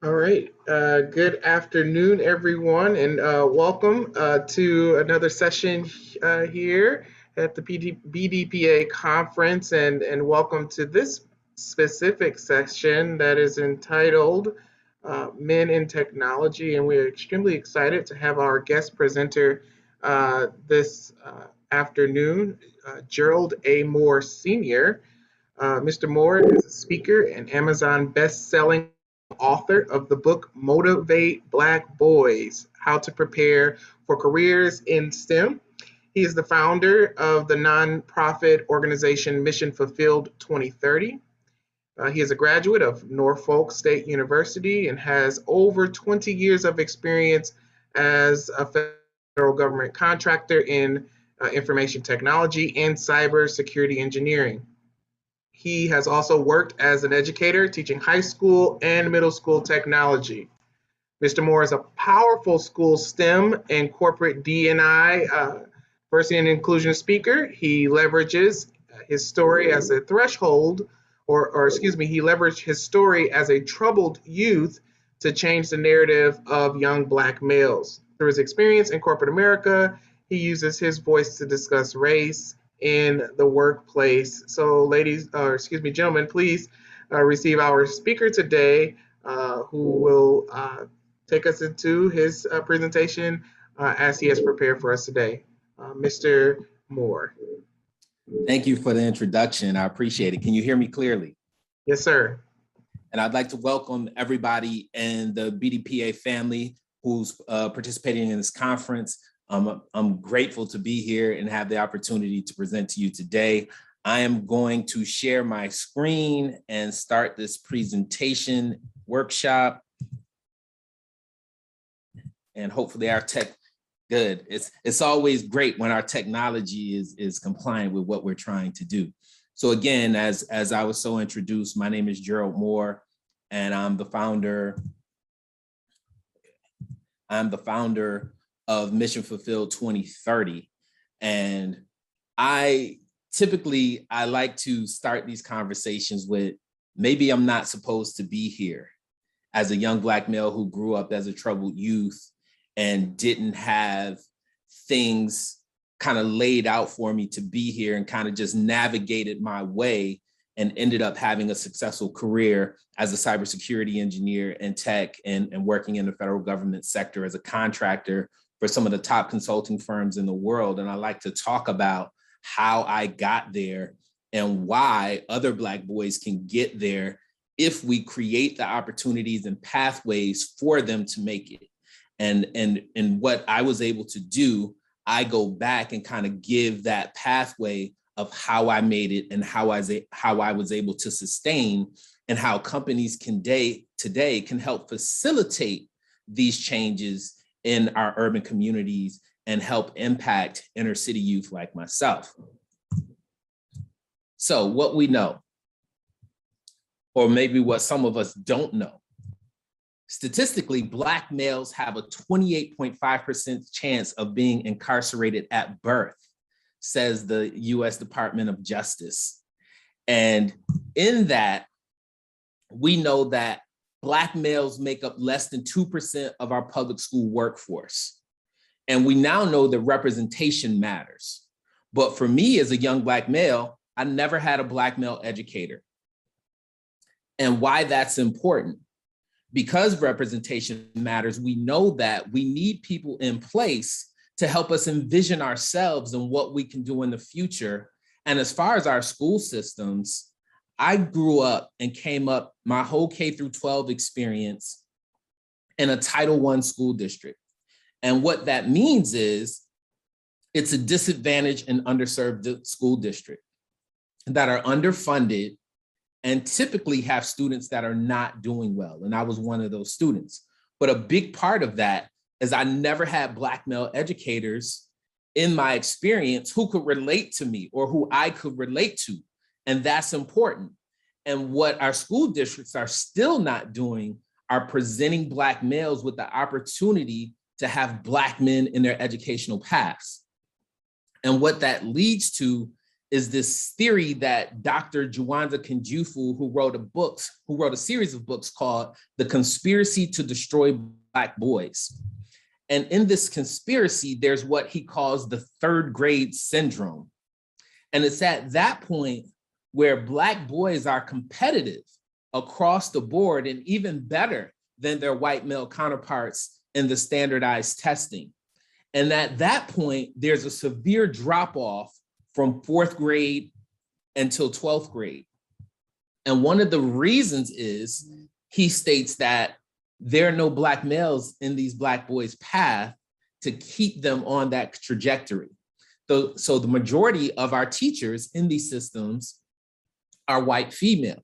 All right. Good afternoon, everyone, and welcome to another session here at the BDPA conference, and welcome to this specific session that is entitled Men in Technology. And we're extremely excited to have our guest presenter this afternoon, Gerald A. Moore Sr. Mr. Moore is a speaker and Amazon best-selling author of the book Motivate Black Boys: How to Prepare for Careers in STEM. He is the founder of the nonprofit organization Mission Fulfilled 2030. He is a graduate of Norfolk State University and has over 20 years of experience as a federal government contractor in information technology and cybersecurity engineering. He has also worked as an educator, teaching high school and middle school technology. Mr. Moore is a powerful school STEM and corporate D&I diversity and inclusion speaker. He leverages his story as a threshold, or excuse me, he leveraged his story as a troubled youth to change the narrative of young Black males. Through his experience in corporate America, he uses his voice to discuss race in the workplace. So, ladies, or excuse me, gentlemen, please receive our speaker today, who will take us into his presentation as he has prepared for us today. Mr. Moore. Thank you for the introduction. I appreciate it. Can you hear me clearly? Yes, sir. And I'd like to welcome everybody in the BDPA family who's participating in this conference. I'm grateful to be here and have the opportunity to present to you today. I am going to share my screen and start this presentation workshop. And hopefully our tech, good. It's always great when our technology is compliant with what we're trying to do. So again, as I was so introduced, my name is Gerald Moore, and I'm the founder of Mission Fulfilled 2030. And I like to start these conversations with, maybe I'm not supposed to be here as a young Black male who grew up as a troubled youth and didn't have things kind of laid out for me to be here, and kind of just navigated my way and ended up having a successful career as a cybersecurity engineer in tech and working in the federal government sector as a contractor for some of the top consulting firms in the world. And I like to talk about how I got there and why other Black boys can get there if we create the opportunities and pathways for them to make it. And what I was able to do, I go back and kind of give that pathway of how I made it and how I was able to sustain, and how companies today can help facilitate these changes in our urban communities and help impact inner city youth like myself. So what we know, or maybe what some of us don't know, statistically, Black males have a 28.5% chance of being incarcerated at birth, says the US Department of Justice. And in that, we know that Black males make up less than 2% of our public school workforce. And we now know that representation matters. But for me as a young Black male, I never had a Black male educator. And why that's important? Because representation matters, we know that we need people in place to help us envision ourselves and what we can do in the future. And as far as our school systems, I grew up and came up my whole K through 12 experience in a Title I school district. And what that means is it's a disadvantaged and underserved school district that are underfunded and typically have students that are not doing well. And I was one of those students. But a big part of that is I never had Black male educators in my experience who could relate to me or who I could relate to. And that's important. And what our school districts are still not doing are presenting Black males with the opportunity to have Black men in their educational paths. And what that leads to is this theory that Dr. Juwanza Kunjufu, who wrote a series of books called The Conspiracy to Destroy Black Boys. And in this conspiracy, there's what he calls the third grade syndrome. And it's at that point where Black boys are competitive across the board and even better than their white male counterparts in the standardized testing. And at that point, there's a severe drop-off from 4th grade until 12th grade. And one of the reasons is he states that there are no Black males in these Black boys' path to keep them on that trajectory. So the majority of our teachers in these systems are white female.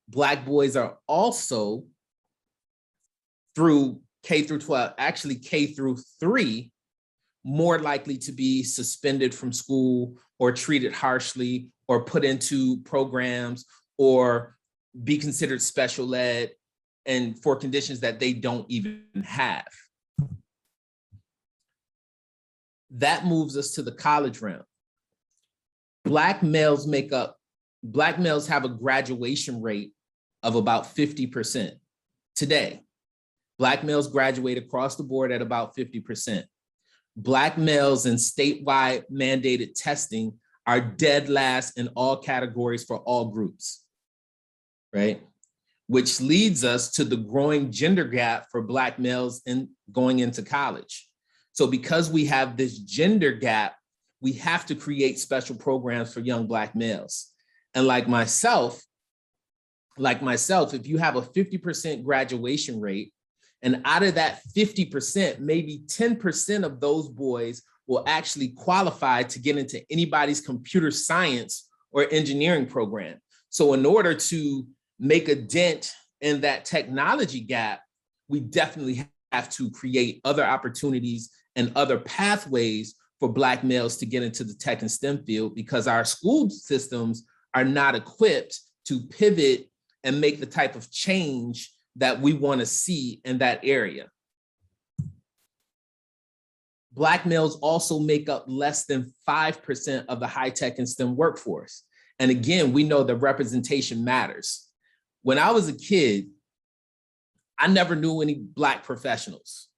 Black boys are also through K through 12, actually K through 3, more likely to be suspended from school or treated harshly or put into programs or be considered special ed and for conditions that they don't even have. That moves us to the college realm. Black males have a graduation rate of about 50% today. Black males graduate across the board at about 50%. Black males in statewide mandated testing are dead last in all categories for all groups, right? Which leads us to the growing gender gap for Black males in going into college. So because we have this gender gap, we have to create special programs for young Black males. And like myself, if you have a 50% graduation rate, and out of that 50%, maybe 10% of those boys will actually qualify to get into anybody's computer science or engineering program. So in order to make a dent in that technology gap, we definitely have to create other opportunities and other pathways for Black males to get into the tech and STEM field, because our school systems are not equipped to pivot and make the type of change that we want to see in that area. Black males also make up less than 5% of the high tech and STEM workforce. And again, we know that representation matters. When I was a kid, I never knew any Black professionals.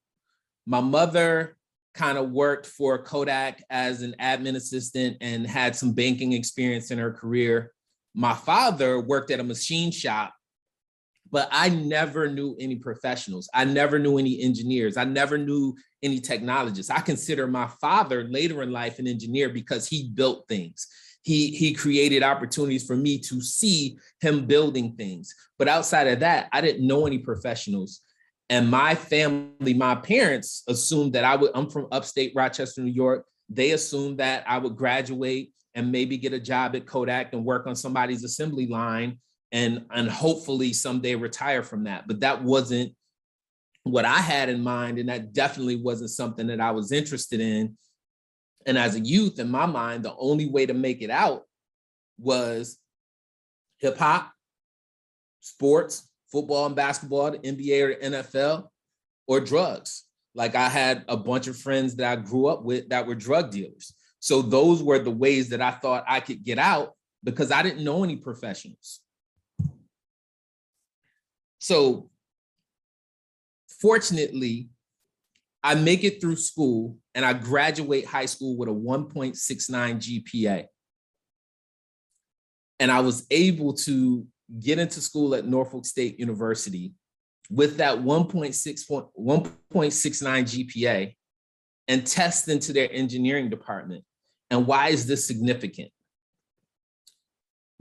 My mother kind of worked for Kodak as an admin assistant and had some banking experience in her career. My father worked at a machine shop, but I never knew any professionals. I never knew any engineers. I never knew any technologists. I consider my father later in life an engineer because he built things. He created opportunities for me to see him building things. But outside of that, I didn't know any professionals. And my family, my parents assumed that I'm from upstate Rochester, New York. They assumed that I would graduate and maybe get a job at Kodak and work on somebody's assembly line and hopefully someday retire from that. But that wasn't what I had in mind. And that definitely wasn't something that I was interested in. And as a youth, in my mind, the only way to make it out was hip hop, sports, football and basketball, the NBA or the NFL, or drugs. Like I had a bunch of friends that I grew up with that were drug dealers. So those were the ways that I thought I could get out because I didn't know any professionals. So fortunately, I make it through school and I graduate high school with a 1.69 GPA. And I was able to get into school at Norfolk State University with that 1.69 GPA and test into their engineering department. And why is this significant?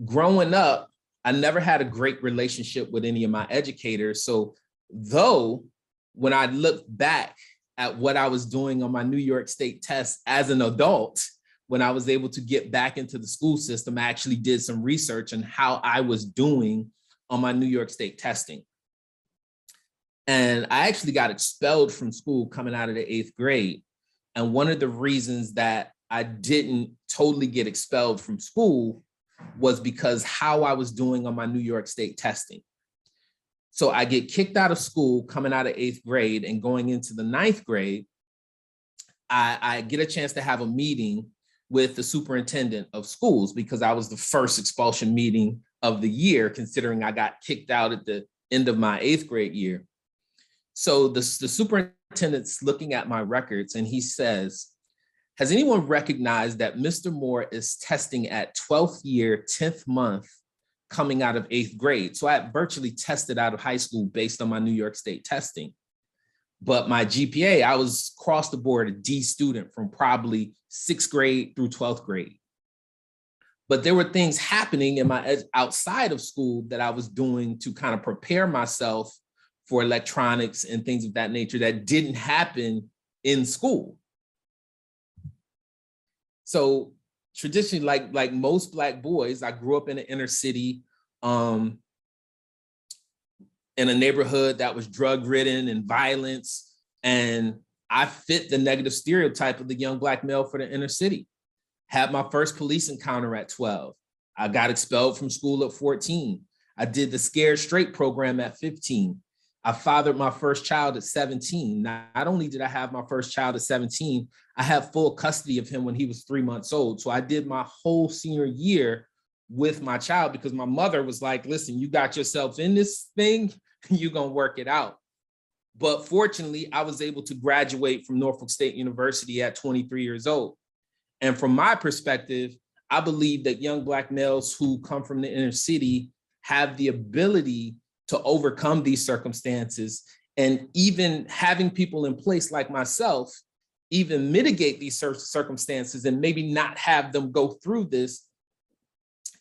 Growing up, I never had a great relationship with any of my educators. So though when I look back at what I was doing on my New York State test as an adult, when I was able to get back into the school system, I actually did some research on how I was doing on my New York State testing. And I actually got expelled from school coming out of the 8th grade. And one of the reasons that I didn't totally get expelled from school was because how I was doing on my New York State testing. So I get kicked out of school coming out of 8th grade and going into the 9th grade, I get a chance to have a meeting with the superintendent of schools because I was the first expulsion meeting of the year, considering I got kicked out at the end of my 8th grade year. So the superintendent's looking at my records and he says, has anyone recognized that Mr. Moore is testing at 12th year, 10th month, coming out of 8th grade? So I had virtually tested out of high school based on my New York State testing. But my GPA, I was across the board a D student from probably 6th grade through 12th grade. But there were things happening in my outside of school that I was doing to kind of prepare myself for electronics and things of that nature that didn't happen in school. So traditionally, like most Black boys, I grew up in an inner city, in a neighborhood that was drug-ridden and violence. And I fit the negative stereotype of the young Black male for the inner city. Had my first police encounter at 12. I got expelled from school at 14. I did the Scared Straight program at 15. I fathered my first child at 17. Not only did I have my first child at 17, I had full custody of him when he was 3 months old. So I did my whole senior year with my child because my mother was like, listen, you got yourself in this thing, you're gonna work it out. But fortunately, I was able to graduate from Norfolk State University at 23 years old. And from my perspective, I believe that young Black males who come from the inner city have the ability to overcome these circumstances, and even having people in place like myself, even mitigate these circumstances and maybe not have them go through this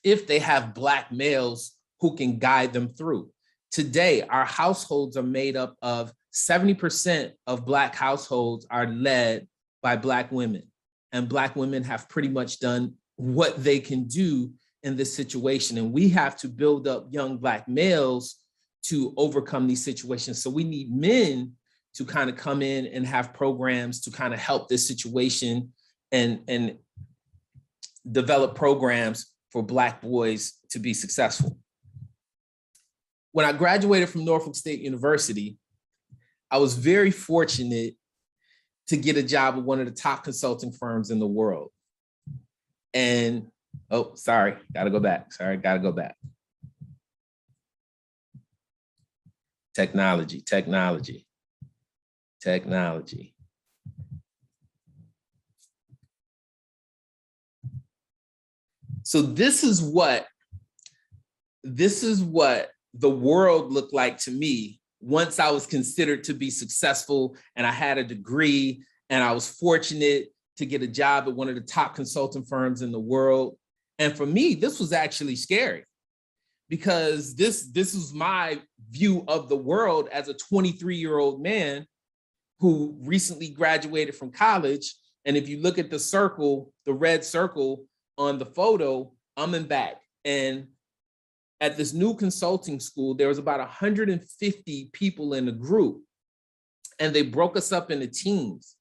if they have Black males who can guide them through. Today, our households are made up of 70% of Black households are led by Black women, and Black women have pretty much done what they can do in this situation. And we have to build up young Black males to overcome these situations. So we need men to kind of come in and have programs to kind of help this situation and develop programs for Black boys to be successful. When I graduated from Norfolk State University, I was very fortunate to get a job with one of the top consulting firms in the world. And, oh, sorry, gotta go back. Technology. So this is what the world looked like to me once I was considered to be successful and I had a degree and I was fortunate to get a job at one of the top consulting firms in the world. And for me, this was actually scary because this was my view of the world as a 23-year-old man who recently graduated from college. And if you look at the circle, the red circle on the photo, I'm in back. And at this new consulting school, there was about 150 people in the group, and they broke us up into teams.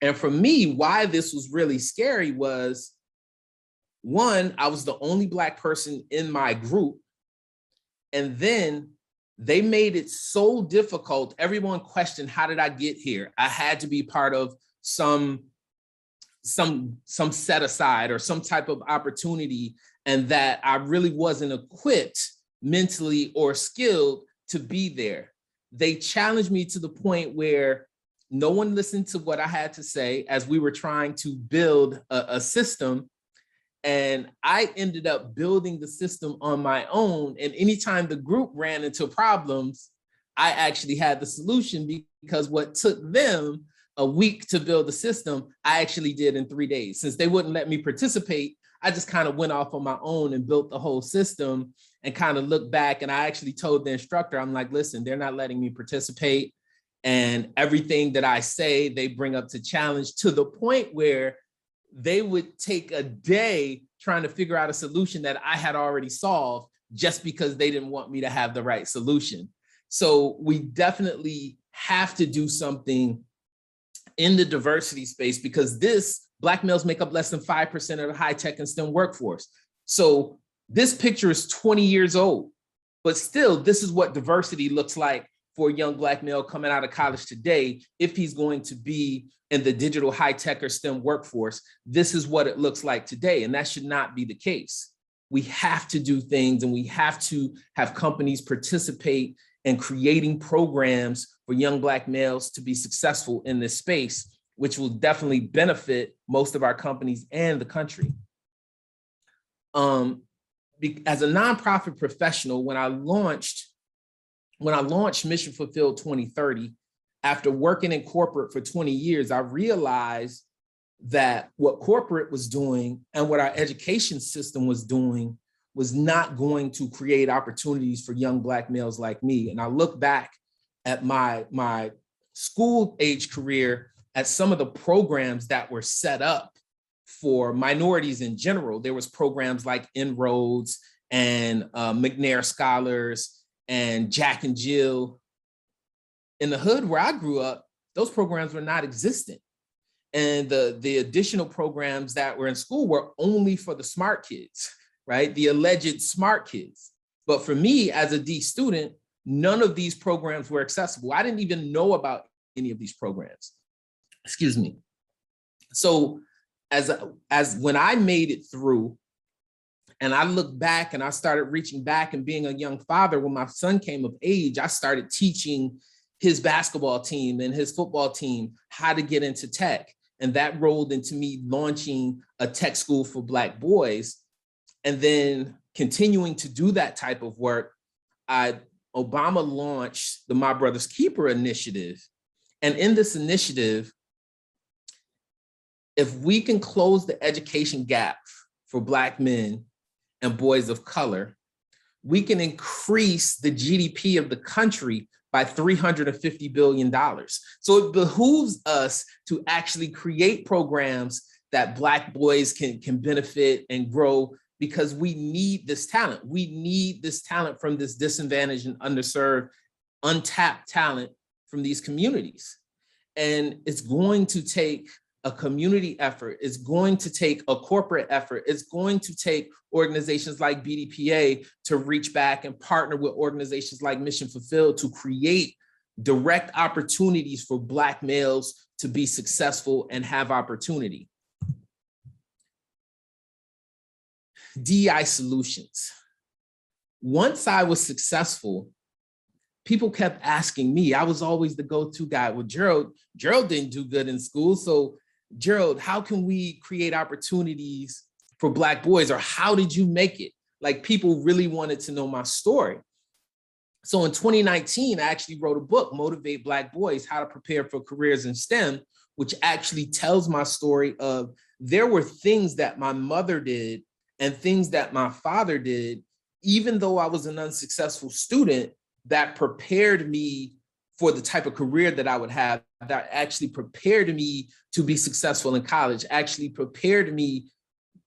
And for me, why this was really scary was, one, I was the only Black person in my group. And then they made it so difficult. Everyone questioned, how did I get here? I had to be part of some set aside or some type of opportunity, and that I really wasn't equipped mentally or skilled to be there. They challenged me to the point where no one listened to what I had to say as we were trying to build a system. And I ended up building the system on my own. And anytime the group ran into problems, I actually had the solution, because what took them a week to build the system, I actually did in 3 days. Since they wouldn't let me participate, I just kind of went off on my own and built the whole system and kind of looked back. And I actually told the instructor, I'm like, listen, they're not letting me participate. And everything that I say, they bring up to challenge, to the point where they would take a day trying to figure out a solution that I had already solved just because they didn't want me to have the right solution. So we definitely have to do something in the diversity space, because Black males make up less than 5% of the high tech and STEM workforce. So this picture is 20 years old, but still, this is what diversity looks like for a young Black male coming out of college today, if he's going to be in the digital high tech or STEM workforce, this is what it looks like today. And that should not be the case. We have to do things, and we have to have companies participate in creating programs for young Black males to be successful in this space, which will definitely benefit most of our companies and the country. As a nonprofit professional, when I launched Mission Fulfilled 2030, after working in corporate for 20 years, I realized that what corporate was doing and what our education system was doing was not going to create opportunities for young Black males like me. And I look back at my school age career at some of the programs that were set up for minorities in general. There was programs like Inroads and McNair Scholars and Jack and Jill. In the hood where I grew up, those programs were not existent. And the additional programs that were in school were only for the smart kids, right? The alleged smart kids. But for me as a D student, none of these programs were accessible. I didn't even know about any of these programs. Excuse me. So as when I made it through, and I look back and I started reaching back and being a young father, when my son came of age, I started teaching his basketball team and his football team how to get into tech. And that rolled into me launching a tech school for Black boys. And then continuing to do that type of work, Obama launched the My Brother's Keeper initiative. And in this initiative, if we can close the education gap for Black men and boys of color, we can increase the GDP of the country by $350 billion. So it behooves us to actually create programs that Black boys can benefit and grow, because we need this talent. We need this talent from this disadvantaged and underserved, untapped talent from these communities. And it's going to take a community effort. It's going to take a corporate effort. It's going to take organizations like BDPA to reach back and partner with organizations like Mission Fulfilled to create direct opportunities for Black males to be successful and have opportunity. DEI solutions. Once I was successful, people kept asking me. I was always the go-to guy. Well, Gerald didn't do good in school, so Gerald, how can we create opportunities for Black boys, or how did you make it? Like, people really wanted to know my story. So in 2019, I actually wrote a book, Motivate Black Boys, How to Prepare for Careers in STEM, which actually tells my story of there were things that my mother did and things that my father did, even though I was an unsuccessful student, that prepared me for the type of career that I would have, that actually prepared me to be successful in college, actually prepared me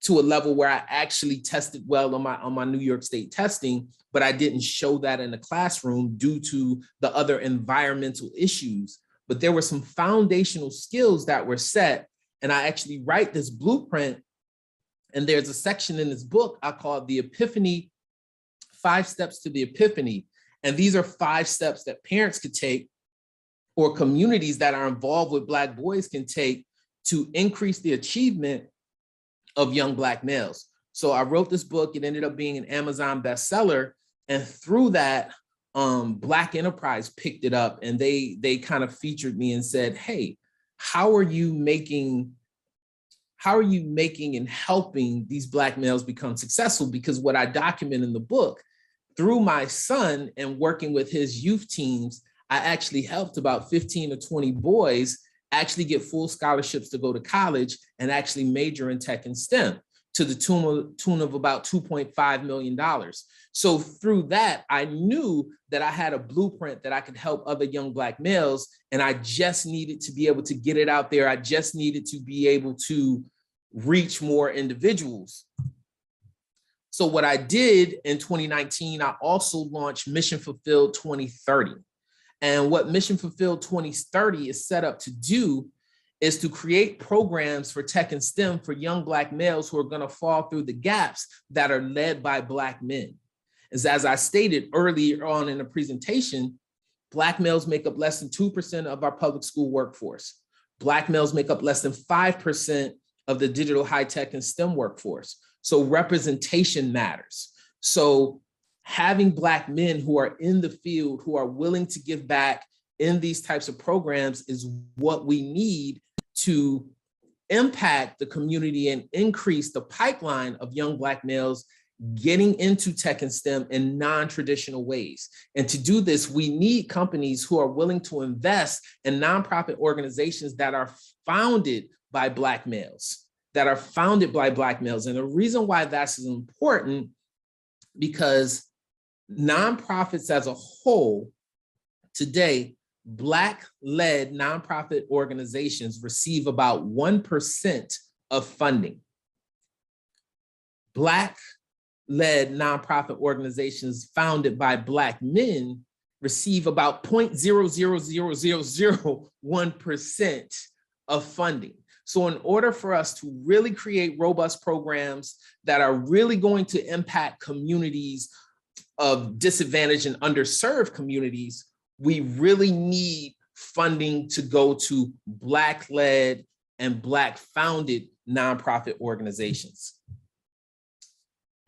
to a level where I actually tested well on my New York State testing, but I didn't show that in the classroom due to the other environmental issues. But there were some foundational skills that were set, and I actually write this blueprint, and there's a section in this book I call The Epiphany, 5 Steps to the Epiphany. And these are 5 steps that parents could take, or communities that are involved with Black boys can take, to increase the achievement of young Black males. So I wrote this book. It ended up being an Amazon bestseller. And through that, Black Enterprise picked it up, and they kind of featured me and said, hey, how are you making and helping these Black males become successful? Because what I document in the book, through my son and working with his youth teams, I actually helped about 15 to 20 boys actually get full scholarships to go to college and actually major in tech and STEM to the tune of about $2.5 million. So through that, I knew that I had a blueprint that I could help other young Black males, and I just needed to be able to get it out there. I just needed to be able to reach more individuals. So what I did in 2019, I also launched Mission Fulfilled 2030. And what Mission Fulfilled 2030 is set up to do is to create programs for tech and STEM for young Black males who are going to fall through the gaps that are led by Black men. As I stated earlier on in the presentation, Black males make up less than 2% of our public school workforce. Black males make up less than 5% of the digital, high tech, and STEM workforce. So representation matters. So having Black men who are in the field, who are willing to give back in these types of programs is what we need to impact the community and increase the pipeline of young Black males getting into tech and STEM in non-traditional ways. And to do this, we need companies who are willing to invest in nonprofit organizations that are founded by Black males, And the reason why that's important, because nonprofits as a whole today, Black-led nonprofit organizations receive about 1% of funding. Black-led nonprofit organizations founded by Black men receive about 0.00001% of funding. So in order for us to really create robust programs that are really going to impact communities of disadvantaged and underserved communities, we really need funding to go to Black-led and Black-founded nonprofit organizations.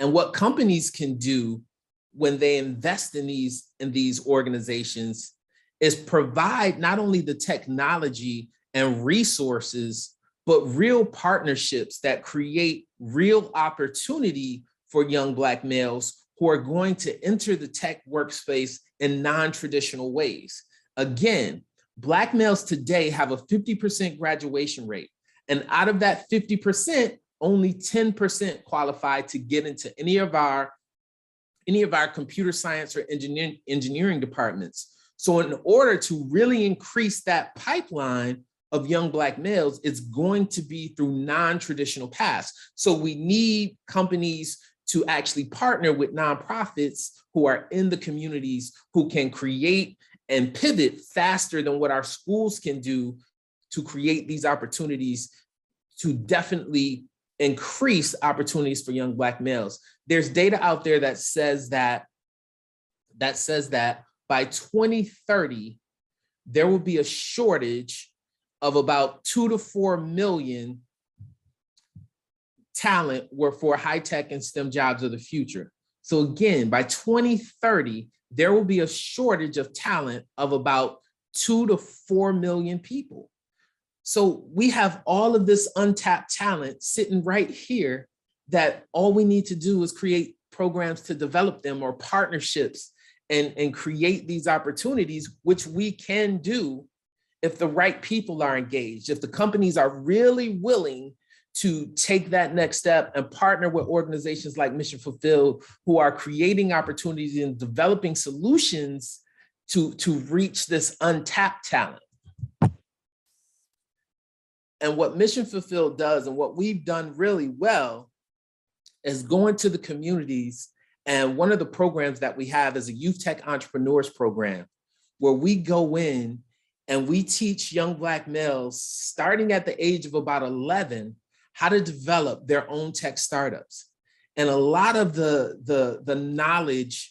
And what companies can do when they invest in these organizations is provide not only the technology and resources, but real partnerships that create real opportunity for young Black males who are going to enter the tech workspace in non-traditional ways. Again, Black males today have a 50% graduation rate. And out of that 50%, only 10% qualify to get into any of our computer science or engineering departments. So in order to really increase that pipeline of young Black males, it's going to be through non-traditional paths. So we need companies to actually partner with nonprofits who are in the communities, who can create and pivot faster than what our schools can do to create these opportunities to definitely increase opportunities for young Black males. There's data out there that says that by 2030, there will be a shortage of about 2 to 4 million talent for high tech and STEM jobs of the future. So again, by 2030, there will be a shortage of talent of about 2 to 4 million people. So we have all of this untapped talent sitting right here that all we need to do is create programs to develop them or partnerships and create these opportunities, which we can do if the right people are engaged, if the companies are really willing to take that next step and partner with organizations like Mission Fulfilled, who are creating opportunities and developing solutions to reach this untapped talent. And what Mission Fulfilled does, and what we've done really well, is go into the communities. And one of the programs that we have is a Youth Tech Entrepreneurs Program, where we go in and we teach young Black males, starting at the age of about 11, how to develop their own tech startups. And a lot of the knowledge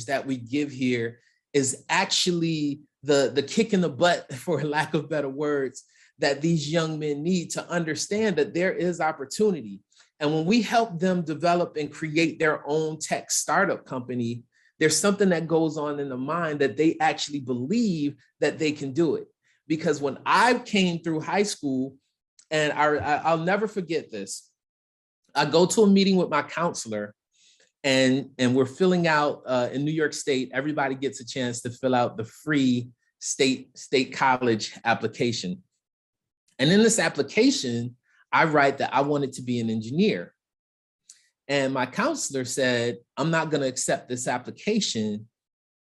that we give here is actually the kick in the butt, for lack of better words, that these young men need to understand that there is opportunity. And when we help them develop and create their own tech startup company, there's something that goes on in the mind that they actually believe that they can do it. Because when I came through high school, and I'll never forget this, I go to a meeting with my counselor, and we're filling out, in New York State, everybody gets a chance to fill out the free state college application. And in this application, I write that I wanted to be an engineer. And my counselor said, I'm not going to accept this application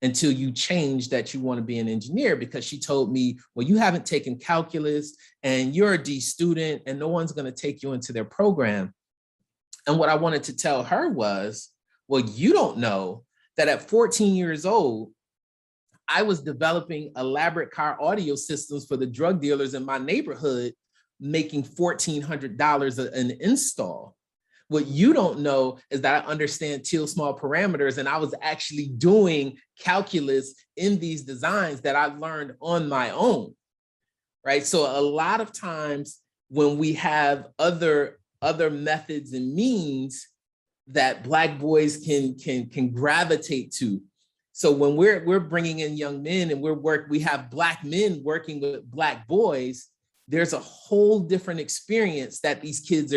until you change that you want to be an engineer, because she told me, well, you haven't taken calculus and you're a D student and no one's going to take you into their program. And what I wanted to tell her was, well, you don't know that at 14 years old, I was developing elaborate car audio systems for the drug dealers in my neighborhood, making $1,400 an install. What you don't know is that I understand teal small parameters, and I was actually doing calculus in these designs that I learned on my own, right? So a lot of times when we have other methods and means that Black boys can gravitate to. So when we're bringing in young men and we have Black men working with Black boys, there's a whole different experience that these kids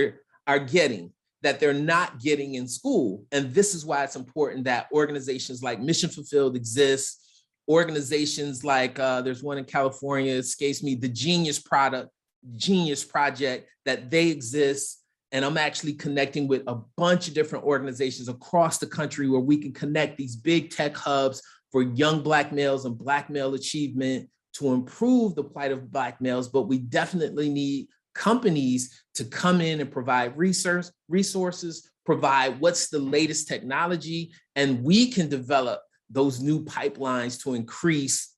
are getting that they're not getting in school. And this is why it's important that organizations like Mission Fulfilled exist. Organizations like there's one in California, escapes me, the Genius Project, that they exist. And I'm actually connecting with a bunch of different organizations across the country where we can connect these big tech hubs for young Black males and Black male achievement to improve the plight of Black males. But we definitely need companies to come in and provide resources, provide what's the latest technology, and we can develop those new pipelines to increase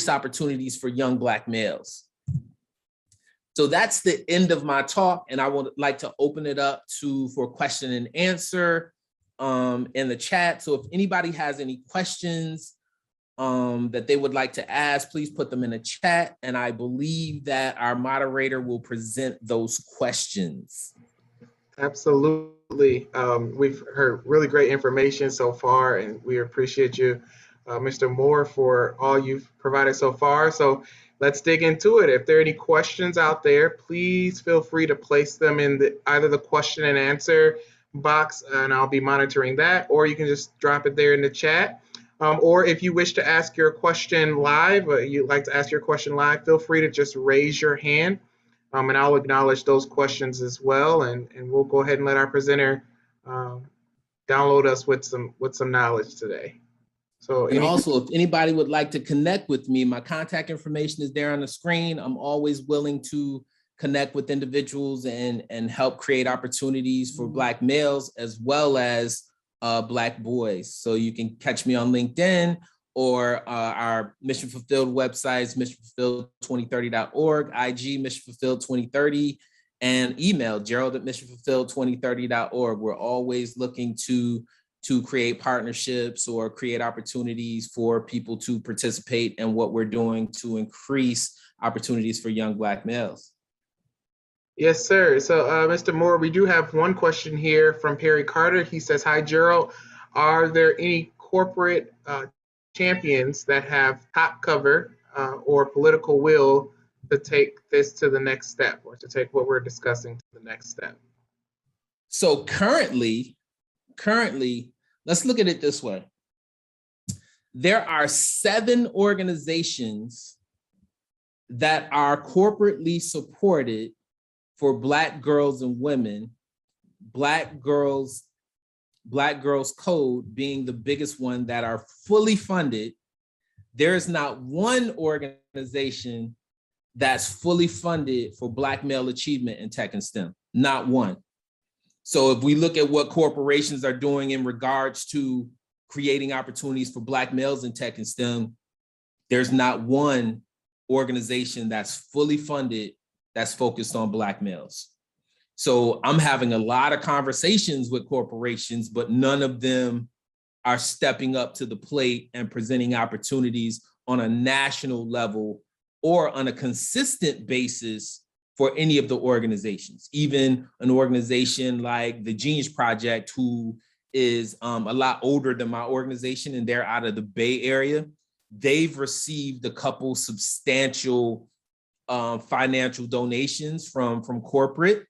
opportunities for young Black males. So that's the end of my talk, and I would like to open it up for question and answer in the chat. So if anybody has any questions that they would like to ask, please put them in the chat, and I believe that our moderator will present those questions. Absolutely. We've heard really great information so far, and we appreciate you, Mr. Moore, for all you've provided so far. So let's dig into it. If there are any questions out there, please feel free to place them in either the question and answer box, and I'll be monitoring that, or you can just drop it there in the chat. Or if you wish to ask your question live, you'd like to ask your question live, feel free to just raise your hand. And I'll acknowledge those questions as well, and we'll go ahead and let our presenter download us with some knowledge today. So, and also, if anybody would like to connect with me, my contact information is there on the screen. I'm always willing to connect with individuals and help create opportunities for Black males as well as Black boys. So you can catch me on LinkedIn or our Mission Fulfilled websites, missionfulfilled2030.org, IG Mission Fulfilled 2030, and email gerald@missionfulfilled2030.org. We're always looking to create partnerships or create opportunities for people to participate in what we're doing to increase opportunities for young Black males. Yes, sir. So, Mr. Moore, we do have one question here from Perry Carter. He says, "Hi, Gerald. Are there any corporate champions that have top cover or political will to take this to the next step, or to take what we're discussing to the next step?" So currently, let's look at it this way. There are 7 organizations that are corporately supported for Black girls and women, Black Girls Code being the biggest one, that are fully funded. There is not one organization that's fully funded for Black male achievement in tech and STEM, not one. So if we look at what corporations are doing in regards to creating opportunities for Black males in tech and STEM, there's not one organization that's fully funded that's focused on Black males. So I'm having a lot of conversations with corporations, but none of them are stepping up to the plate and presenting opportunities on a national level or on a consistent basis for any of the organizations. Even an organization like the Genius Project, who is a lot older than my organization, and they're out of the Bay Area, they've received a couple substantial financial donations from corporate.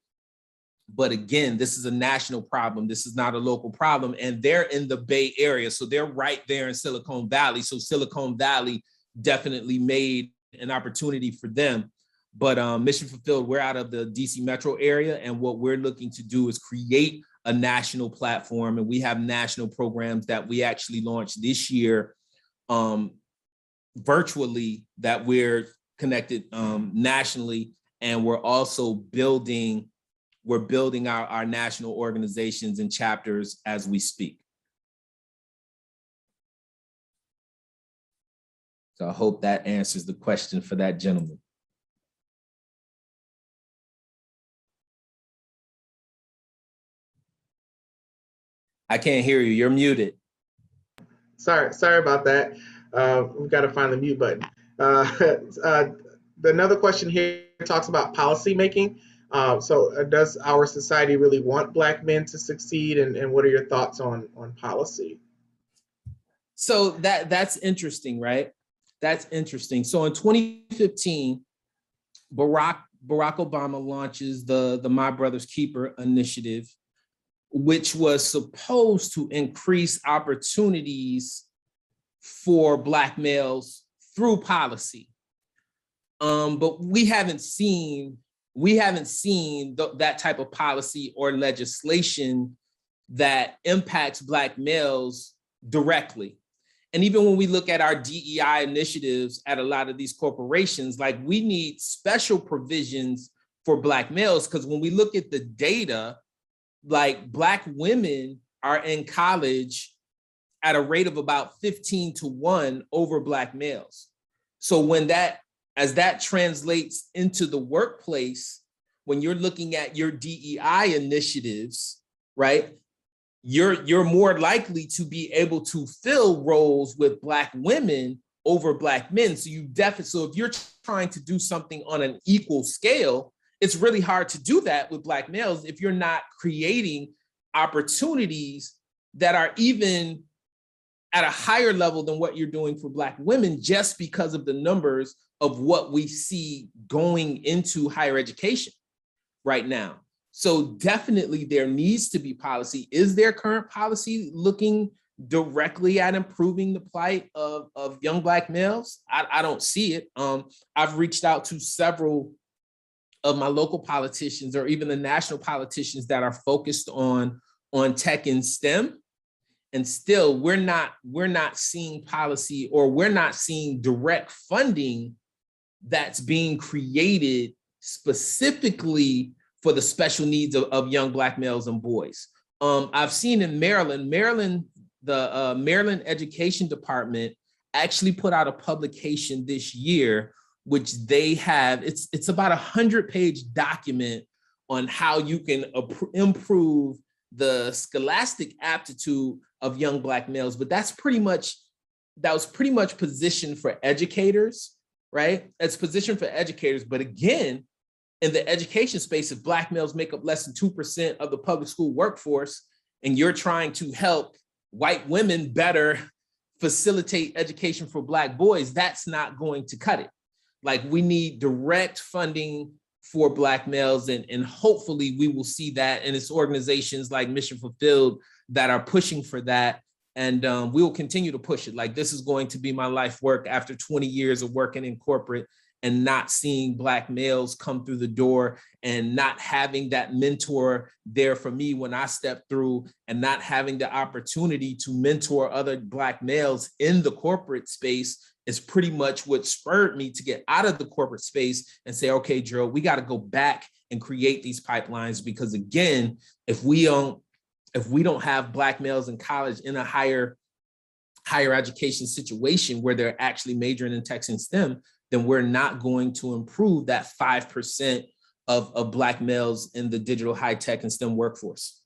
But again, this is a national problem. This is not a local problem. And they're in the Bay Area. So they're right there in Silicon Valley. So Silicon Valley definitely made an opportunity for them. But Mission Fulfilled, we're out of the DC metro area. And what we're looking to do is create a national platform. And we have national programs that we actually launched this year virtually, that we're connected nationally, and we're also building our national organizations and chapters as we speak. So I hope that answers the question for that gentleman. I can't hear you. You're muted. Sorry about that. We've got to find the mute button. Another question here talks about policy making. Does our society really want Black men to succeed, and what are your thoughts on policy? So that's interesting, right? That's interesting. So in 2015, Barack Obama launches the My Brother's Keeper initiative, which was supposed to increase opportunities for Black males through policy. But we haven't seen that type of policy or legislation that impacts Black males directly. And even when we look at our DEI initiatives at a lot of these corporations, like, we need special provisions for Black males, because when we look at the data, like, Black women are in college at a rate of about 15-1 over Black males. So as that translates into the workplace, when you're looking at your DEI initiatives, right, you're more likely to be able to fill roles with Black women over Black men. So if you're trying to do something on an equal scale, it's really hard to do that with Black males if you're not creating opportunities that are even at a higher level than what you're doing for Black women, just because of the numbers of what we see going into higher education right now. So definitely there needs to be policy. Is there current policy looking directly at improving the plight of young Black males? I don't see it. I've reached out to several of my local politicians, or even the national politicians, that are focused on tech and STEM. And still, we're not seeing policy, or we're not seeing direct funding that's being created specifically for the special needs of young Black males and boys. I've seen in Maryland, the Maryland Education Department actually put out a publication this year, which they have, it's about 100-page document on how you can improve the scholastic aptitude of young Black males. But that was pretty much positioned for educators, right? It's positioned for educators. But again, in the education space, if Black males make up less than 2% of the public school workforce, and you're trying to help white women better facilitate education for Black boys, that's not going to cut it. Like, we need direct funding for Black males, and hopefully we will see that. And it's organizations like Mission Fulfilled that are pushing for that. And we will continue to push it. Like, this is going to be my life work after 20 years of working in corporate and not seeing Black males come through the door, and not having that mentor there for me when I step through, and not having the opportunity to mentor other Black males in the corporate space is pretty much what spurred me to get out of the corporate space and say, okay, Gerald, we got to go back and create these pipelines. Because again, if we don't have Black males in college in a higher education situation where they're actually majoring in tech and STEM, then we're not going to improve that 5% of Black males in the digital, high tech, and STEM workforce.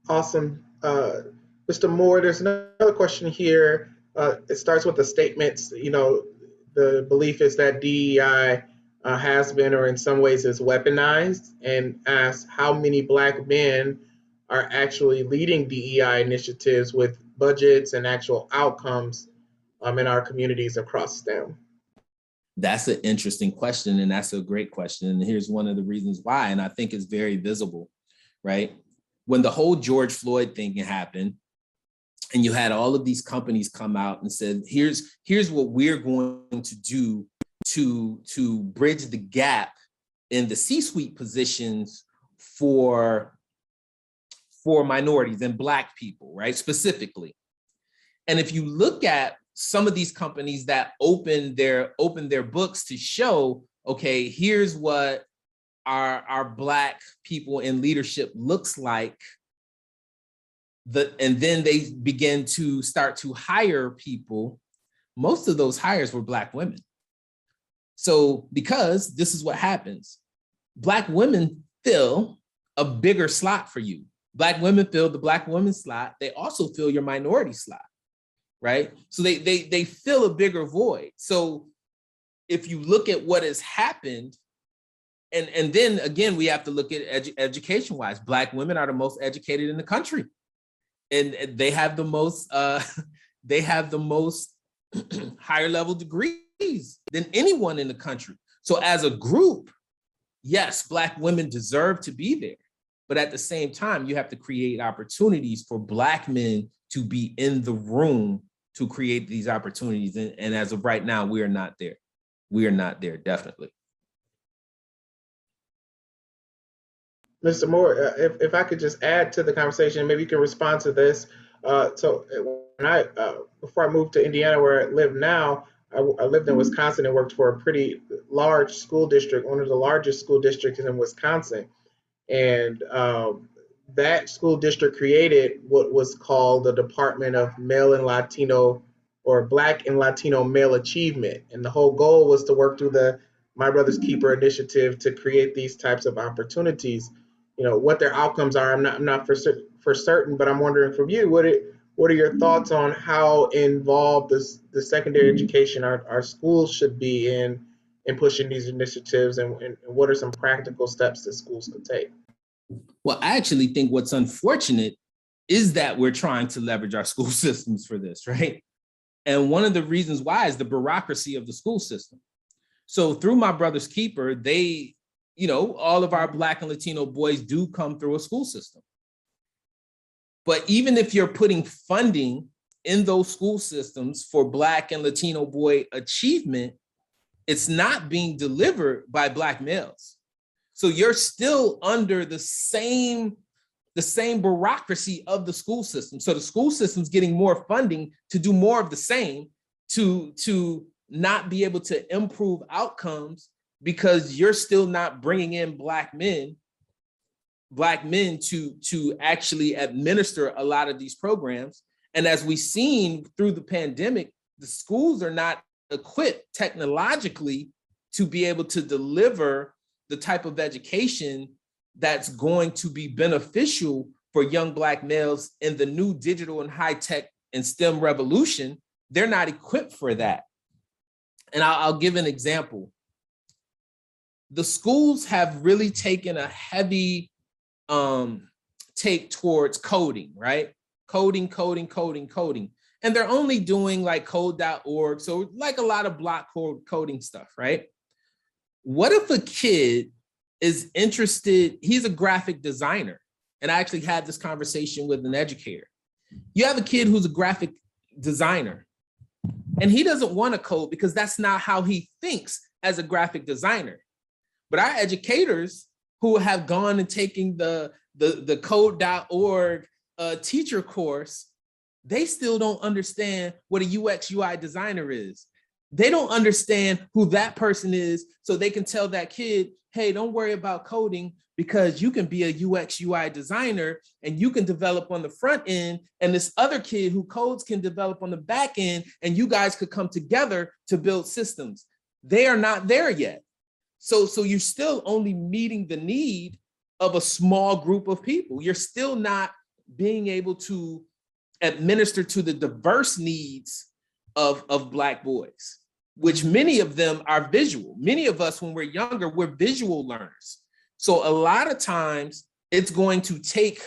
Awesome. Mr. Moore, there's another question here. It starts with the statements. The belief is that DEI has been, or in some ways is weaponized, and asks how many Black men are actually leading DEI initiatives with budgets and actual outcomes in our communities across STEM. That's an interesting question, and that's a great question. And here's one of the reasons why, and I think it's very visible, right? When the whole George Floyd thing happened, and you had all of these companies come out and said, here's what we're going to do to bridge the gap in the C-suite positions for minorities and Black people, right, specifically. And if you look at some of these companies that open their books to show, okay, here's what our Black people in leadership looks like, and then they begin to start to hire people, most of those hires were Black women. So because this is what happens, Black women feel a bigger slot for you. Black women fill the Black woman slot. They also fill your minority slot, right? So they fill a bigger void. So if you look at what has happened, and then again, we have to look at education-wise. Black women are the most educated in the country, and they have the most higher level degrees than anyone in the country. So as a group, yes, Black women deserve to be there. But at the same time, you have to create opportunities for Black men to be in the room to create these opportunities. And as of right now, we are not there. We are not there, definitely. Mr. Moore, if I could just add to the conversation, maybe you can respond to this. So when before I moved to Indiana, where I live now, I lived in Wisconsin and worked for a pretty large school district, one of the largest school districts in Wisconsin. And that school district created what was called the Department of Male and Latino, or Black and Latino Male Achievement. And the whole goal was to work through the My Brother's Keeper initiative to create these types of opportunities. You know, what their outcomes are, I'm not for certain, but I'm wondering from you, what are your thoughts on how involved the secondary education our schools should be in pushing these initiatives, and what are some practical steps that schools could take? Well, I actually think what's unfortunate is that we're trying to leverage our school systems for this, right? And one of the reasons why is the bureaucracy of the school system. So through My Brother's Keeper, they, all of our Black and Latino boys do come through a school system. But even if you're putting funding in those school systems for Black and Latino boy achievement, it's not being delivered by Black males. So you're still under the same bureaucracy of the school system. So the school system's getting more funding to do more of the same, to not be able to improve outcomes, because you're still not bringing in Black men to actually administer a lot of these programs. And as we've seen through the pandemic, the schools are not equipped technologically to be able to deliver the type of education that's going to be beneficial for young Black males in the new digital and high tech and STEM revolution. They're not equipped for that. And I'll give an example. The schools have really taken a heavy take towards coding, right? Coding. And they're only doing like code.org. So like a lot of block coding stuff, right? What if a kid is interested, he's a graphic designer. And I actually had this conversation with an educator. You have a kid who's a graphic designer, and he doesn't want to code because that's not how he thinks as a graphic designer. But our educators who have gone and taken the code.org teacher course, they still don't understand what a UX UI designer is. They don't understand who that person is, so they can tell that kid, hey, don't worry about coding, because you can be a UX UI designer and you can develop on the front end, and this other kid who codes can develop on the back end, and you guys could come together to build systems. They are not there yet. So you're still only meeting the need of a small group of people. You're still not being able to administer to the diverse needs of Black boys, which many of them are visual. Many of us, when we're younger, we're visual learners. So a lot of times it's going to take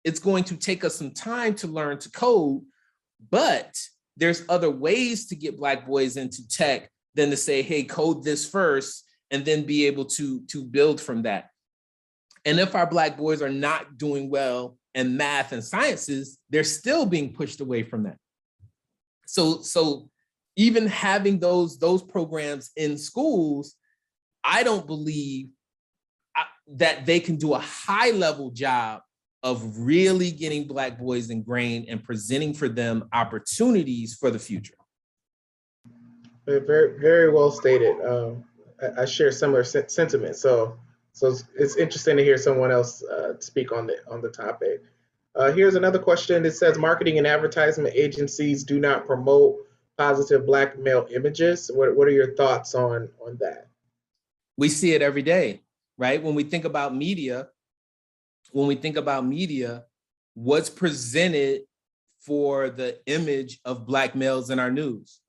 us some time to learn to code, but there's other ways to get Black boys into tech than to say, hey, code this first, and then be able to build from that. And if our Black boys are not doing well in math and sciences, they're still being pushed away from that. So even having those programs in schools, I don't believe that they can do a high level job of really getting Black boys ingrained and presenting for them opportunities for the future. Very, very well stated. I share similar sentiments. So it's interesting to hear someone else speak on the topic. Here's another question. It says, marketing and advertisement agencies do not promote positive Black male images. What are your thoughts on that? We see it every day, right? When we think about media, when we think about media, what's presented for the image of Black males in our news,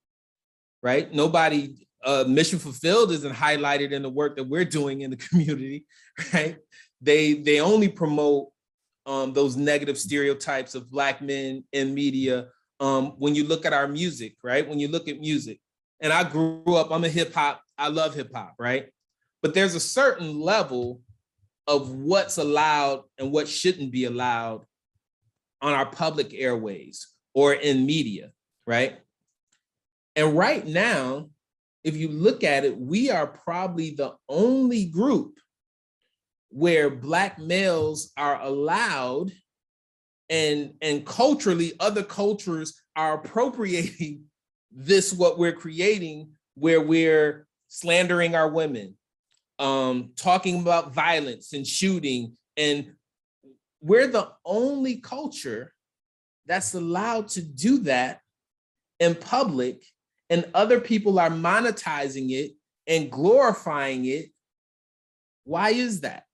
right? Nobody, mission fulfilled isn't highlighted in the work that we're doing in the community, right? They only promote those negative stereotypes of Black men in media. When you look at our music, right? When you look at music, and I grew up, I'm a hip hop, I love hip hop, right? But there's a certain level of what's allowed and what shouldn't be allowed on our public airways or in media, right? And right now, if you look at it, we are probably the only group where Black males are allowed, and culturally other cultures are appropriating this, what we're creating, where we're slandering our women, talking about violence and shooting. And we're the only culture that's allowed to do that in public, and other people are monetizing it and glorifying it. Why is that?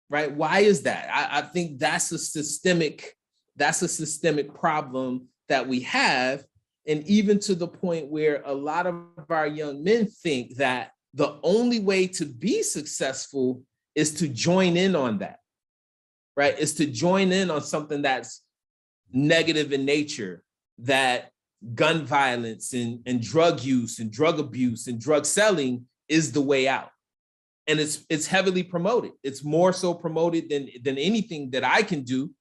Right? Why is that? I think that's a systemic problem that we have. And even to the point where a lot of our young men think that the only way to be successful is to join in on that, right? Is to join in on something that's negative in nature, that gun violence and drug use and drug abuse and drug selling is the way out. And it's heavily promoted. It's more so promoted than anything that I can do,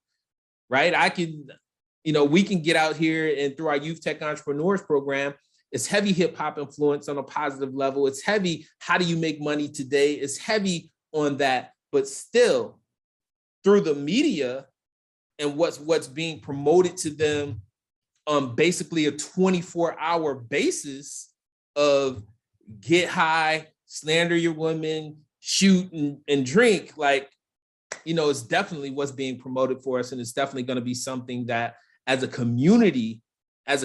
right? I can, we can get out here and through our Youth Tech Entrepreneurs program, it's heavy hip hop influence on a positive level. It's heavy, how do you make money today? It's heavy on that, but still through the media and what's being promoted to them on basically a 24-hour basis of get high, slander your women, shoot and drink, like, it's definitely what's being promoted for us. And it's definitely going to be something that as a community,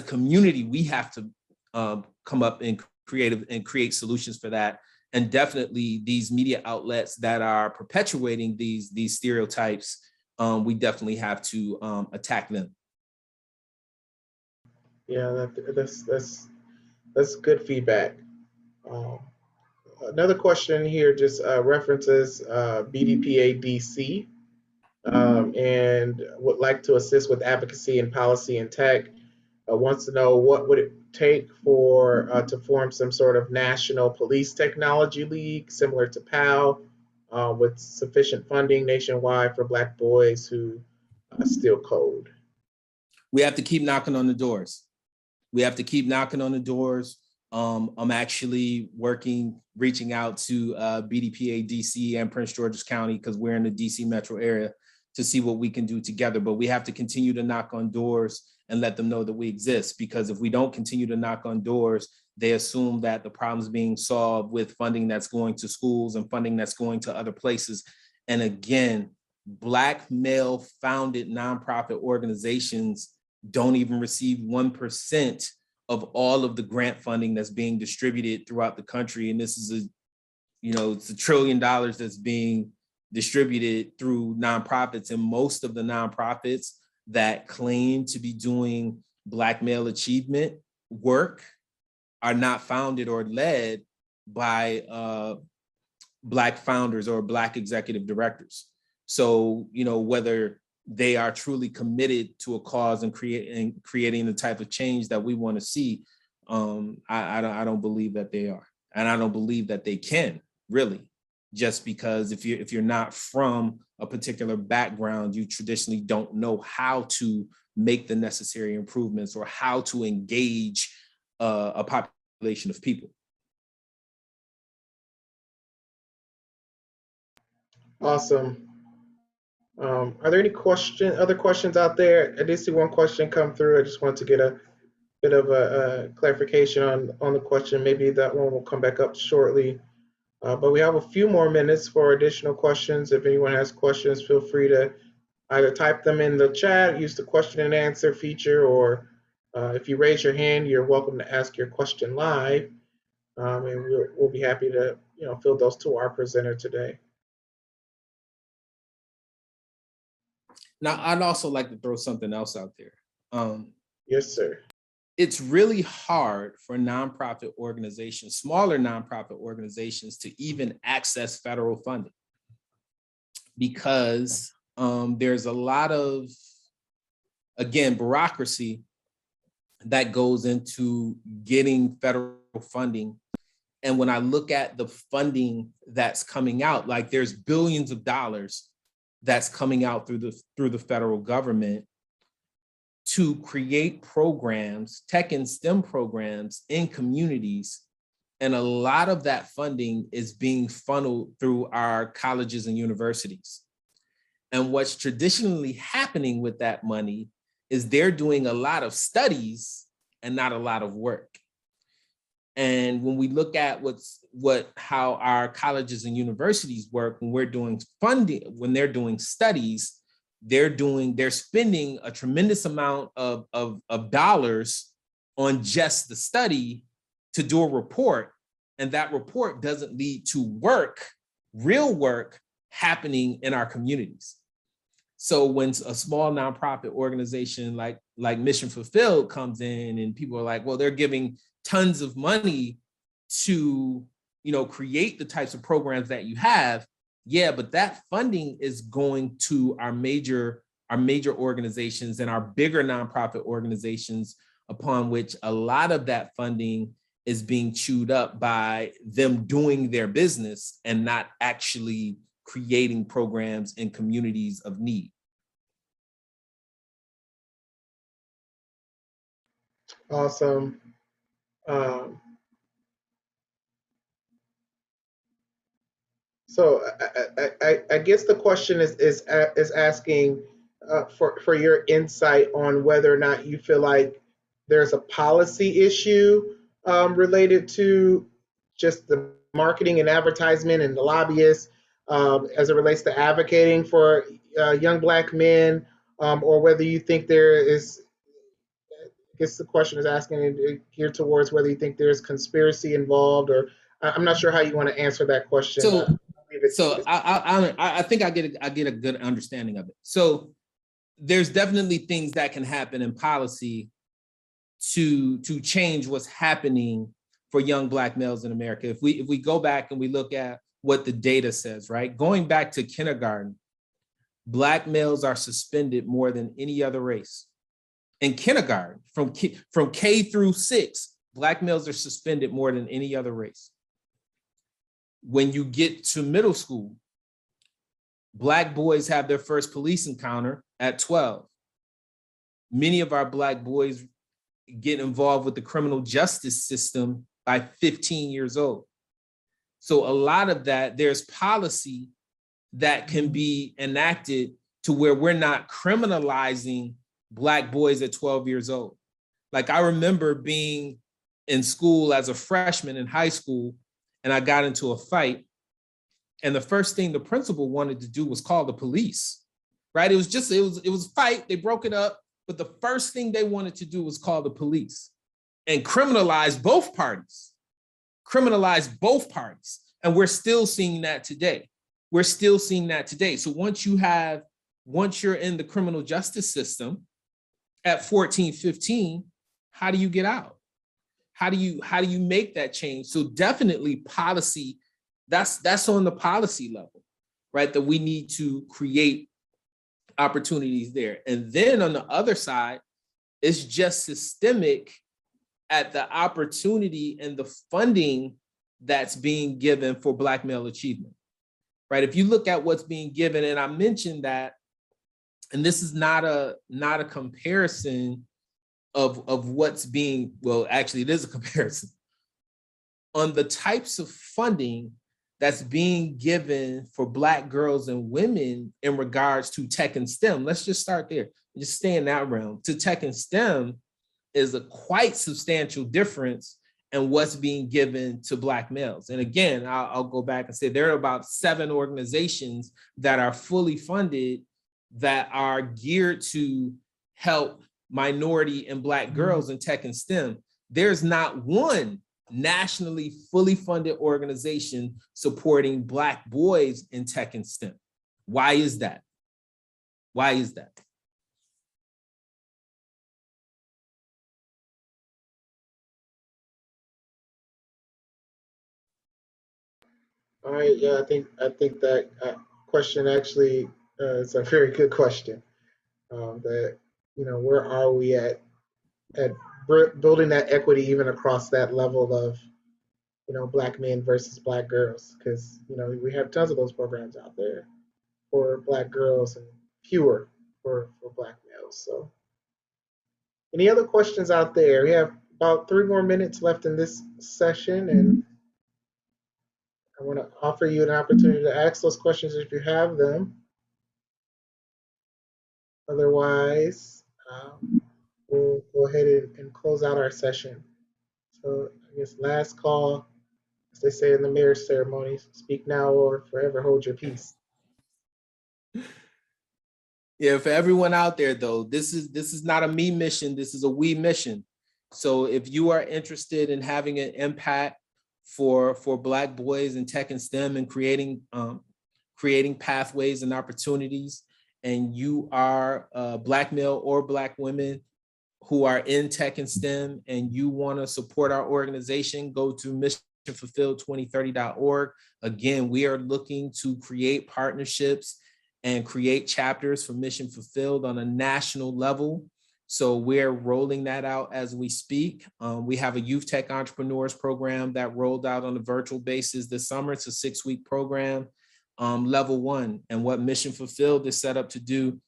we have to come up and create solutions for that. And definitely these media outlets that are perpetuating these stereotypes, we definitely have to attack them. Yeah, that's good feedback. Um, Another question here just references BDPA DC and would like to assist with advocacy and policy and tech. Wants to know what would it take for to form some sort of national police technology league similar to PAL with sufficient funding nationwide for Black boys who steal code. We have to keep knocking on the doors. I'm actually reaching out to BDPA DC and Prince George's County, because we're in the DC metro area, to see what we can do together. But we have to continue to knock on doors and let them know that we exist, because if we don't continue to knock on doors, they assume that the problem's being solved with funding that's going to schools and funding that's going to other places. And again, Black male founded nonprofit organizations don't even receive 1% of all of the grant funding that's being distributed throughout the country. And this is it's $1 trillion that's being distributed through nonprofits. And most of the nonprofits that claim to be doing Black male achievement work are not founded or led by Black founders or Black executive directors. So, whether they are truly committed to a cause and creating the type of change that we want to see, I don't believe that they are, and I don't believe that they can really, just because if you're not from a particular background, you traditionally don't know how to make the necessary improvements or how to engage a population of people. Awesome. Are there any other questions out there? I did see one question come through. I just want to get a bit of a clarification on the question. Maybe that one will come back up shortly. But we have a few more minutes for additional questions. If anyone has questions, feel free to either type them in the chat, use the question and answer feature, or if you raise your hand, you're welcome to ask your question live. And we'll be happy to field those to our presenter today. Now, I'd also like to throw something else out there. Yes, sir. It's really hard for nonprofit organizations, smaller nonprofit organizations, to even access federal funding because there's a lot of, again, bureaucracy that goes into getting federal funding. And when I look at the funding that's coming out, like there's billions of dollars that's coming out through the federal government to create programs, tech and STEM programs in communities. And a lot of that funding is being funneled through our colleges and universities. And what's traditionally happening with that money is they're doing a lot of studies and not a lot of work. And when we look at how our colleges and universities work, when we're doing funding, when they're doing studies, they're spending a tremendous amount of dollars on just the study to do a report. And that report doesn't lead to work, real work happening in our communities. So when a small nonprofit organization like Mission Fulfilled comes in and people are like, well, they're giving tons of money to, create the types of programs that you have. Yeah, but that funding is going to our major organizations and our bigger nonprofit organizations, upon which a lot of that funding is being chewed up by them doing their business and not actually creating programs in communities of need. Awesome. So I guess the question is asking for your insight on whether or not you feel like there's a policy issue related to just the marketing and advertisement and the lobbyists as it relates to advocating for young Black men, or whether you think there is. I guess the question is asking geared towards whether you think there's conspiracy involved, or I'm not sure how you want to answer that question. So I think I get a good understanding of it. So there's definitely things that can happen in policy to change what's happening for young Black males in America. If we go back and we look at what the data says, right? Going back to kindergarten, Black males are suspended more than any other race. In kindergarten, from K through 6, Black males are suspended more than any other race. When you get to middle school, Black boys have their first police encounter at 12. Many of our Black boys get involved with the criminal justice system by 15 years old. So a lot of that, there's policy that can be enacted to where we're not criminalizing Black boys at 12 years old. Like I remember being in school as a freshman in high school, and I got into a fight. And the first thing the principal wanted to do was call the police, right? It was a fight, they broke it up, but the first thing they wanted to do was call the police and criminalize both parties. And we're still seeing that today. So once you're in the criminal justice system at 14, 15, how do you get out? How do you make that change? So definitely policy, that's on the policy level, right? That we need to create opportunities there. And then on the other side, it's just systemic at the opportunity and the funding that's being given for Black male achievement, right? If you look at what's being given, and I mentioned that, and this is not a comparison of what's being, well, actually it is a comparison on the types of funding that's being given for Black girls and women in regards to tech and STEM. Let's just start there, just stay in that realm. To tech and STEM is a quite substantial difference in what's being given to Black males. And again, I'll go back and say there are about 7 organizations that are fully funded that are geared to help minority and Black girls in tech and STEM. There's not one nationally fully funded organization supporting Black boys in tech and STEM. Why is that? Why is that? All right, yeah, I think that question actually is a very good question. That where are we at building that equity even across that level of black men versus black girls, because we have tons of those programs out there for black girls and fewer for black males. So, any other questions out there? We have about 3 more minutes left in this session, and I want to offer you an opportunity to ask those questions if you have them. Otherwise, we'll go ahead and close out our session. So I guess last call, as they say in the marriage ceremonies, speak now or forever hold your peace. Yeah, for everyone out there though, this is not a me mission, this is a we mission. So if you are interested in having an impact for Black boys in tech and STEM and creating pathways and opportunities, and you are Black male or Black women who are in tech and STEM and you want to support our organization, go to missionfulfilled2030.org. Again, we are looking to create partnerships and create chapters for Mission Fulfilled on a national level. So we're rolling that out as we speak. We have a Youth Tech Entrepreneurs program that rolled out on a virtual basis this summer. It's a 6-week program, level 1. And what Mission Fulfilled is set up to do,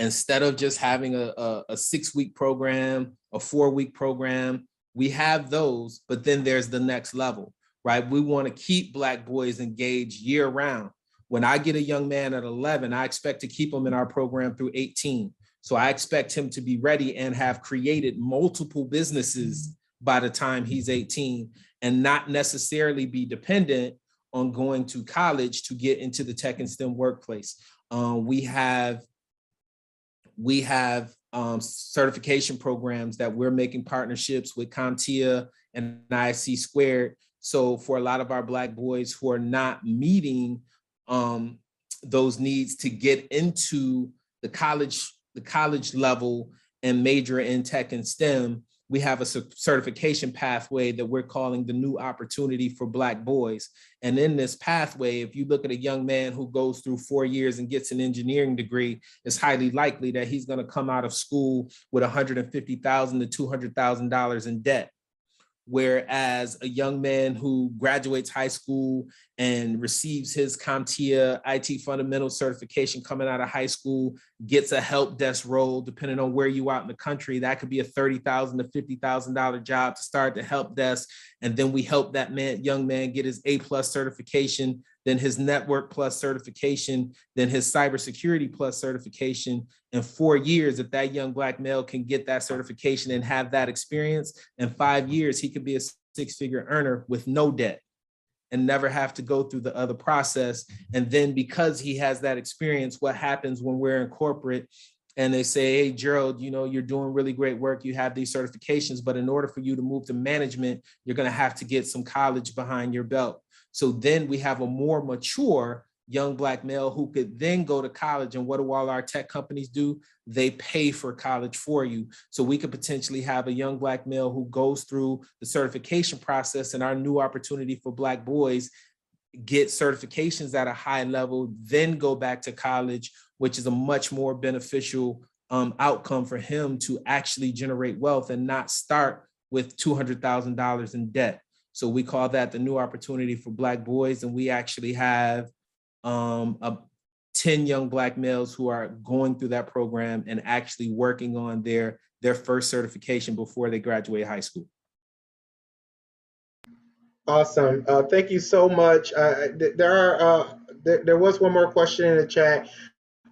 instead of just having a 6-week program, a 4-week program, we have those, but then there's the next level, right? We want to keep Black boys engaged year round. When I get a young man at 11, I expect to keep him in our program through 18. So I expect him to be ready and have created multiple businesses by the time he's 18 and not necessarily be dependent on going to college to get into the tech and STEM workplace. We have certification programs that we're making partnerships with CompTIA and ISC Squared. So for a lot of our Black boys who are not meeting those needs to get into the college level and major in tech and STEM, we have a certification pathway that we're calling the New Opportunity for Black Boys. And in this pathway, if you look at a young man who goes through 4 years and gets an engineering degree, it's highly likely that he's going to come out of school with $150,000 to $200,000 in debt. Whereas a young man who graduates high school and receives his CompTIA IT fundamental certification coming out of high school, gets a help desk role, depending on where you are out in the country, that could be a $30,000 to $50,000 job to start the help desk. And then we help that young man get his A+ certification, then his Network Plus certification, then his Cybersecurity Plus certification. In 4 years, if that young Black male can get that certification and have that experience, in 5 years, he could be a 6-figure earner with no debt and never have to go through the other process. And then because he has that experience, what happens when we're in corporate and they say, hey, Gerald, you're doing really great work. You have these certifications, but in order for you to move to management, you're going to have to get some college behind your belt. So then we have a more mature young Black male who could then go to college. And what do all our tech companies do? They pay for college for you. So we could potentially have a young Black male who goes through the certification process and our New Opportunity for Black boys, get certifications at a high level, then go back to college, which is a much more beneficial outcome for him to actually generate wealth and not start with $200,000 in debt. So we call that the New Opportunity for Black boys. And we actually have 10 young Black males who are going through that program and actually working on their first certification before they graduate high school. Awesome. Thank you so much. There was one more question in the chat,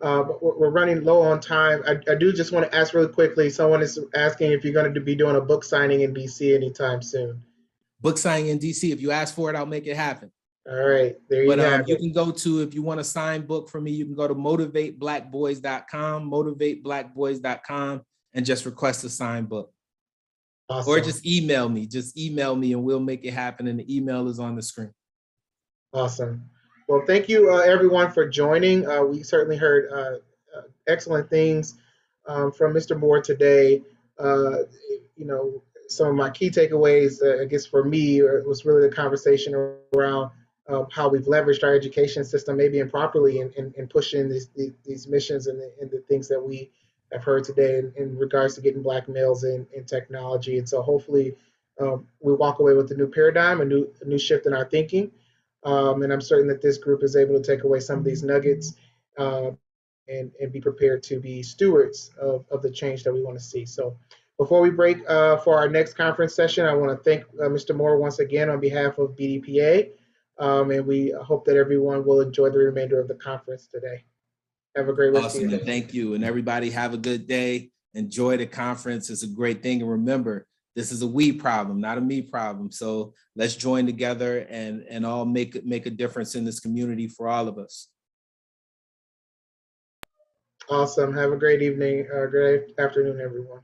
but we're running low on time. I do just want to ask really quickly. Someone is asking if you're going to be doing a book signing in DC anytime soon. Book signing in DC. If you ask for it, I'll make it happen. All right, there you have you it. can go to, if you want to sign book for me, you can go to motivateblackboys.com, and just request a signed book. Awesome. Or just email me and we'll make it happen. And the email is on the screen. Awesome. Well, thank you everyone for joining. We certainly heard excellent things from Mr. Moore today. You know, some of my key takeaways, I guess for me, was really the conversation around how we've leveraged our education system maybe improperly in pushing these missions and the things that we have heard today in regards to getting Black males in technology. And so hopefully we walk away with a new paradigm, a new shift in our thinking. And I'm certain that this group is able to take away some of these nuggets uh, and be prepared to be stewards of the change that we want to see. So before we break for our next conference session, I want to thank Mr. Moore once again on behalf of BDPA. And we hope that everyone will enjoy the remainder of the conference today. Have a great rest of your Awesome, and day. thank you. And everybody have a good day. Enjoy the conference. It's a great thing. And remember, this is a we problem, not a me problem. So let's join together and all make a difference in this community for all of us. Awesome. Have a great evening, great afternoon, everyone.